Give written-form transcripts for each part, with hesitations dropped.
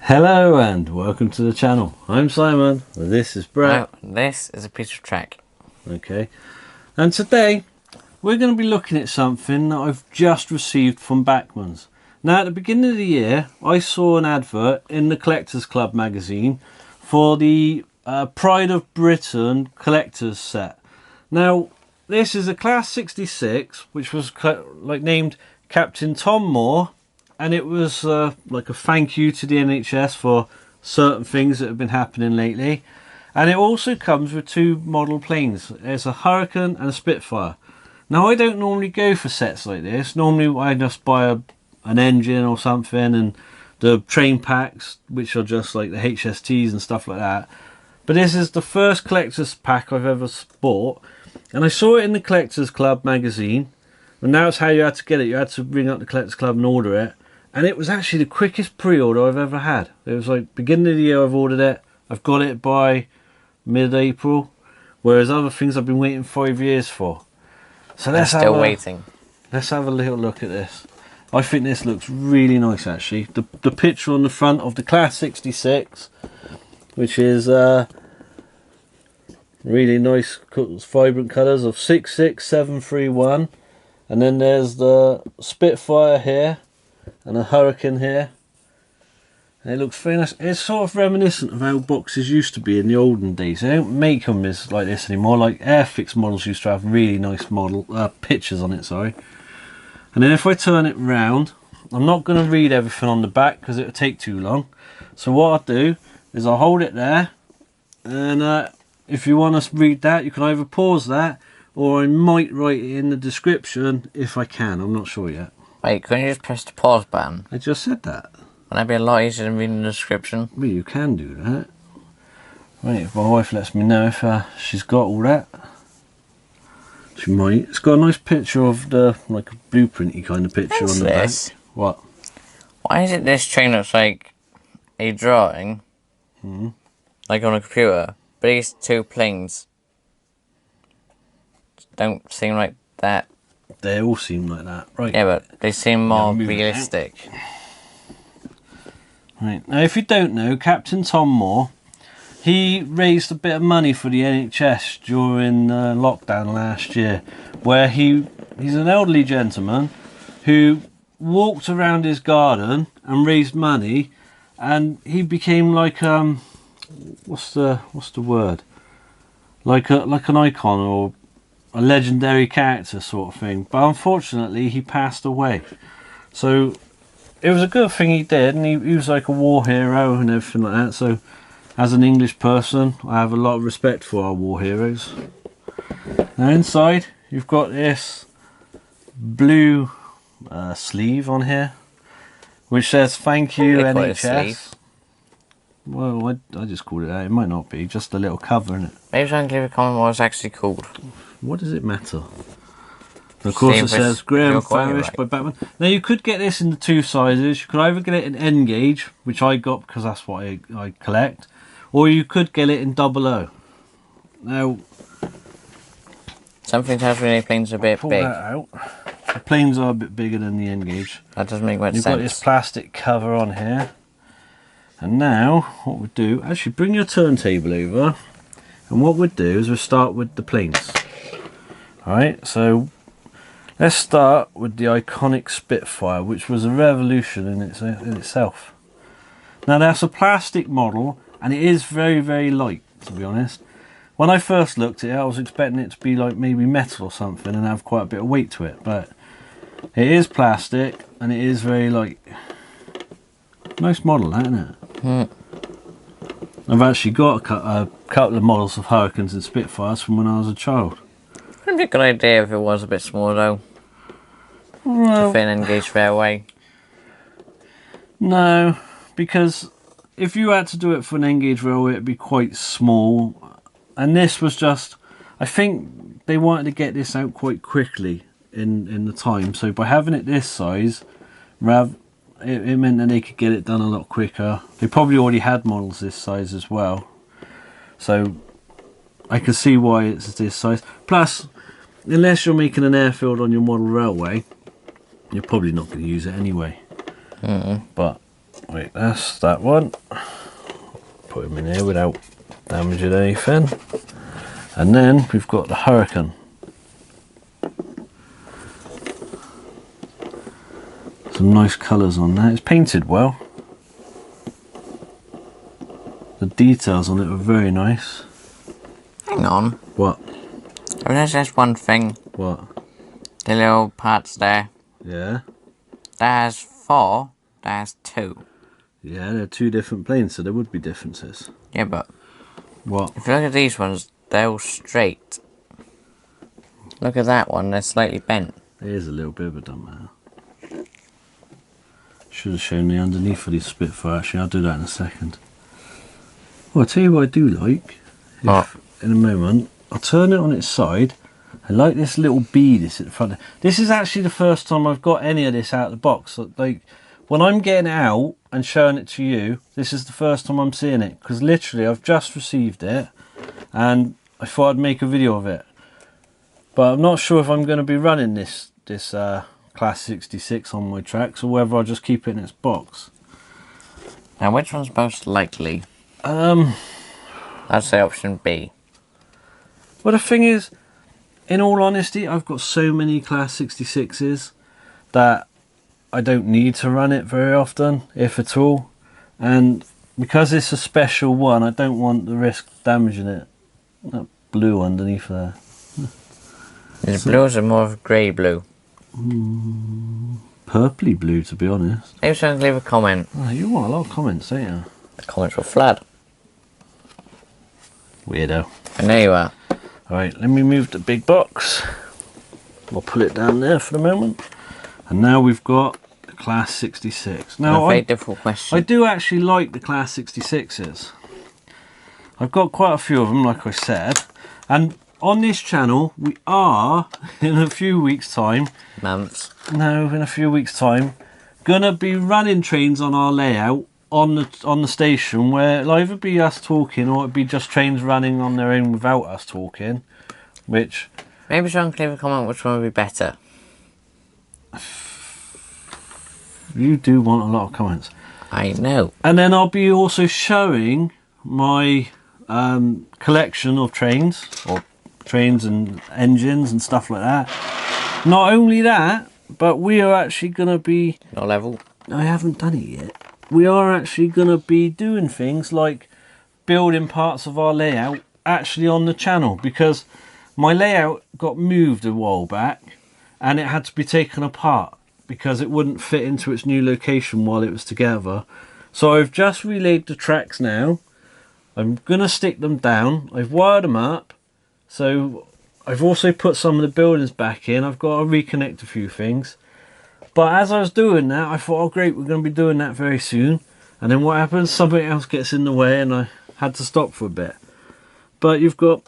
Hello and welcome to the channel. I'm Simon, this is Brett. This is a piece of track. Okay, and today we're going to be looking at something that I've just received from Bachmann's. Now at the beginning of the year I saw an advert in the Collectors Club magazine for the Pride of Britain collectors set. Now this is a Class 66 which was named Captain Tom Moore. And it was like a thank you to the NHS for certain things that have been happening lately. And it also comes with two model planes. There's a Hurricane and a Spitfire. Now I don't normally go for sets like this. Normally I just buy an engine or something and the train packs, which are just like the HSTs and stuff like that. But this is the first collector's pack I've ever bought. And I saw it in the Collectors Club magazine. And now it's how you had to get it. You had to ring up the Collectors Club and order it. And it was actually the quickest pre-order I've ever had. It was like beginning of the year I've ordered it. I've got it by mid-April. Whereas other things I've been waiting 5 years for. So let's have a little look at this. I think this looks really nice actually. The picture on the front of the Class 66. Which is really nice vibrant colours of 66731. And then there's the Spitfire here. And a Hurricane here, and it looks very nice. It's sort of reminiscent of how boxes used to be in the olden days. They don't make them like this anymore. Like Airfix models used to have really nice pictures on it, sorry. And then if I turn it round, I'm not going to read everything on the back because it would take too long. So what I'll do is I'll hold it there, and if you want to read that, you can either pause that, or I might write it in the description if I can. I'm not sure yet. Wait, couldn't you just press the pause button? I just said that. Wouldn't that be a lot easier than reading the description? Well, you can do that. Right, if my wife lets me know if she's got all that. She might. It's got a nice picture of like a blueprinty kind of picture on the back. What? Why is it this train looks like a drawing? Like on a computer. But these two planes don't seem like that. They all seem like that, right? Yeah, but they seem more realistic. Right, now if you don't know, Captain Tom Moore, he raised a bit of money for the NHS during lockdown last year, where he's an elderly gentleman who walked around his garden and raised money, and he became like what's the word? Like an icon or a legendary character sort of thing, but unfortunately he passed away. So it was a good thing he did, and he was like a war hero and everything like that. So as an English person, I have a lot of respect for our war heroes. Now inside you've got this blue sleeve on here which says thank you NHS. Well, I just called it that. It might not be, just a little cover in it. Maybe I can leave a comment what it's actually called. What does it matter? Of course it says Graham Farish by Bachmann. Now you could get this in the two sizes. You could either get it in N gauge, which I got because that's what I collect, or you could get it in 00. Now, something tells me the planes are a bit big. That out. The planes are a bit bigger than the N gauge. That doesn't make much sense. You've got this plastic cover on here. And now, what we'll do, actually bring your turntable over, and what we'll do is we'll start with the planes. Alright, so let's start with the iconic Spitfire, which was a revolution in itself. Now that's a plastic model, and it is very, very light, to be honest. When I first looked at it, I was expecting it to be like maybe metal or something and have quite a bit of weight to it, but it is plastic, and it is very light. Nice model, that, isn't it? I've actually got a couple of models of Hurricanes and Spitfires from when I was a child. Wouldn't be a good idea if it was a bit smaller though. Well, to fit an engaged railway. No, because if you had to do it for an engaged railway, it'd be quite small. And this was just, I think they wanted to get this out quite quickly in the time. So by having it this size, it meant that they could get it done a lot quicker. They probably already had models this size as well. So I can see why it's this size. Plus, unless you're making an airfield on your model railway, you're probably not going to use it anyway. But Wait, that's that one. Put him in here without damaging anything. And then we've got the Hurricane. Some nice colours on that. It's painted well. The details on it are very nice. Hang on. What? I mean, there's just one thing. What? The little parts there. Yeah? There's 4. There's 2. Yeah, they're 2 different planes, so there would be differences. Yeah, but What? if you look at these ones, they're all straight. Look at that one, they're slightly bent. It is a little bit of a dumb. Should have shown the underneath of these Spitfire, actually. I'll do that in a second. Well, I'll tell you what I do like. In a moment, I'll turn it on its side. I like this little bead that's at the front. This is actually the first time I've got any of this out of the box. Like, when I'm getting it out and showing it to you, this is the first time I'm seeing it. Because literally, I've just received it. And I thought I'd make a video of it. But I'm not sure if I'm going to be running this Class 66 on my tracks, or whether I'll just keep it in its box. Now, which one's most likely? I'd say option B. Well, the thing is, in all honesty, I've got so many Class 66s that I don't need to run it very often, if at all. And because it's a special one, I don't want the risk of damaging it. That blue underneath there. Is blue or more of grey blue? Purpley blue, to be honest. Maybe someone leave a comment. Oh, you want a lot of comments, don't you? The comments were flood. Weirdo. And there you are. Alright, let me move the big box. We'll pull it down there for the moment. And now we've got the Class 66. Now, A very difficult question. I do actually like the Class 66s. I've got quite a few of them, like I said. And on this channel, we are, in a few weeks' time... Months. No, in a few weeks' time, gonna be running trains on our layout on the station, where it'll either be us talking or it'll be just trains running on their own without us talking, which... Maybe someone can leave a comment which one would be better. You do want a lot of comments. I know. And then I'll be also showing my collection of trains, or trains and engines and stuff like that. Not only that, but we are actually going to be... Not level. I haven't done it yet. We are actually going to be doing things like building parts of our layout actually on the channel, because my layout got moved a while back and it had to be taken apart because it wouldn't fit into its new location while it was together. So I've just relayed the tracks now. I'm going to stick them down. I've wired them up. So I've also put some of the buildings back in. I've got to reconnect a few things. But as I was doing that, I thought, oh great, we're going to be doing that very soon. And then what happens? Something else gets in the way and I had to stop for a bit. But you've got...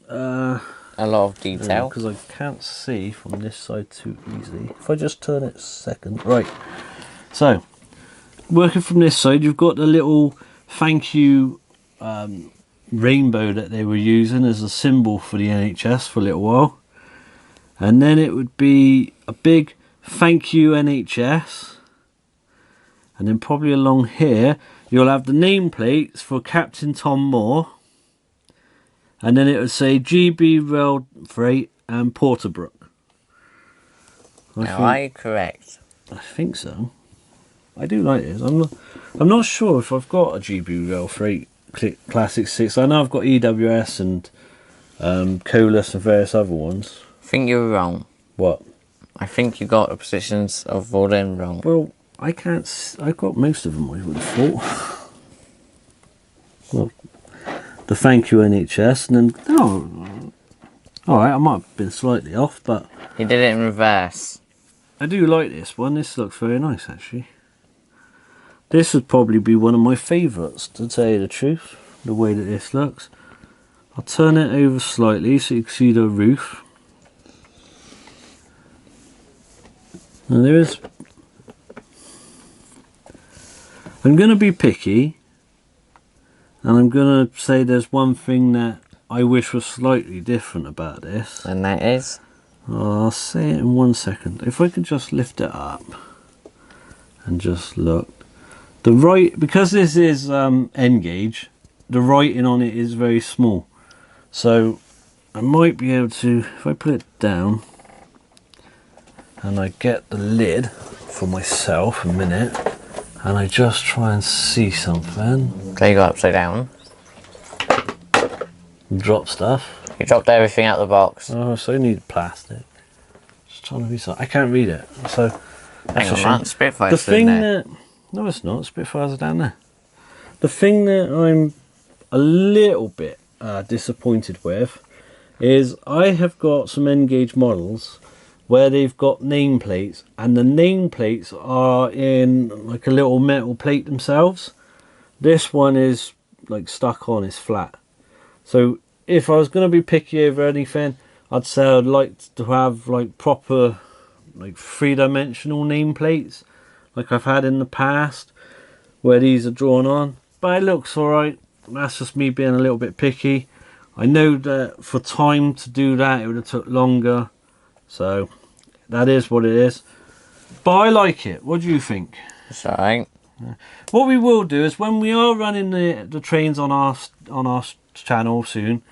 a lot of detail. Because I can't see from this side too easily. If I just turn it a second. Right. So, working from this side, you've got the little thank you rainbow that they were using as a symbol for the NHS for a little while. And then it would be a big thank you NHS. And then probably along here, you'll have the nameplates for Captain Tom Moore. And then it would say GB Rail Freight and Porterbrook. Are you correct? I think so. I do like this. I'm not sure if I've got a GB Rail Freight Classic 6. I know I've got EWS and Colas and various other ones. I think you're wrong. What? I think you got the positions of all them wrong. Well, I can't... I've got most of them, I would have thought. Well, the thank you NHS, and then... Oh, alright, I might have been slightly off, but... He did it in reverse. I do like this one. This looks very nice, actually. This would probably be one of my favourites, to tell you the truth, the way that this looks. I'll turn it over slightly so you can see the roof. And there is... I'm going to be picky, and I'm going to say there's one thing that I wish was slightly different about this. And that is? I'll say it in 1 second. If I could just lift it up and just look. because this is N gauge, the writing on it is very small. So I might be able to, if I put it down and I get the lid for myself a minute and I just try and see something. There you go, upside down. Drop stuff. You dropped everything out of the box. Oh, so I need plastic. Just trying to be so. I can't read it. So that's Hang a shame. on, Spitfire's The thing in there. that, no, it's not. Spitfires are down there. The thing that I'm a little bit disappointed with is I have got some N gauge models where they've got nameplates, and the nameplates are in like a little metal plate themselves. This one is like stuck on, it's flat. So if I was going to be picky over anything, I'd say I'd like to have like proper like three-dimensional nameplates like I've had in the past where these are drawn on. But it looks alright. That's just me being a little bit picky. I know that for time to do that it would have took longer. So that is what it is. But I like it. What do you think? It's alright. What we will do is when we are running the trains on our channel soon,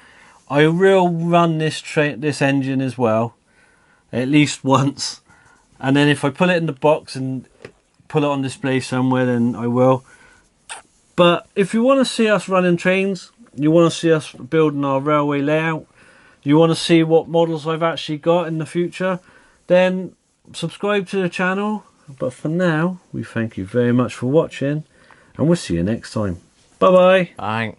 I will run this engine as well, at least once, and then if I put it in the box and put it on display somewhere, then I will. But if you want to see us running trains, you want to see us building our railway layout, you want to see what models I've actually got in the future, then subscribe to the channel. But for now, we thank you very much for watching, and we'll see you next time. Bye bye. Bye.